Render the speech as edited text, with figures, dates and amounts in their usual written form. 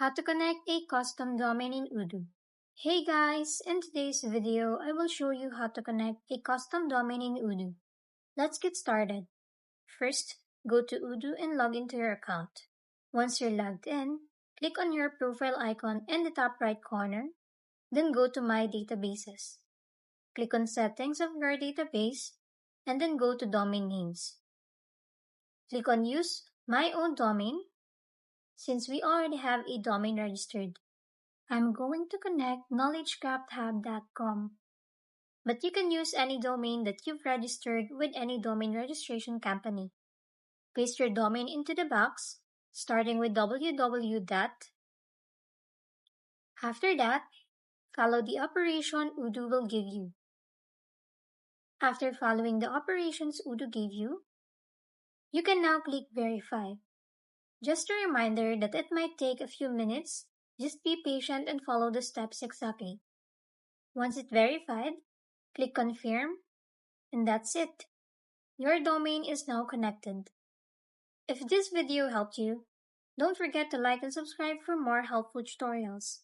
How to connect a custom domain in Odoo. Hey guys, in today's video, I will show you how to connect a custom domain in Odoo. Let's get started. First, go to Odoo and log into your account. Once you're logged in, click on your profile icon in the top right corner, then go to My Databases. Click on Settings of your database, and then go to Domain Names. Click on Use My Own Domain, since we already have a domain registered. I'm going to connect knowledgecrafthub.com, but you can use any domain that you've registered with any domain registration company. Paste your domain into the box, starting with www. After that, follow the operation Odoo will give you. After following the operations Odoo gave you, you can now click Verify. Just a reminder that it might take a few minutes. Just be patient and follow the steps exactly. Once it's verified, click Confirm, and that's it. Your domain is now connected. If this video helped you, don't forget to like and subscribe for more helpful tutorials.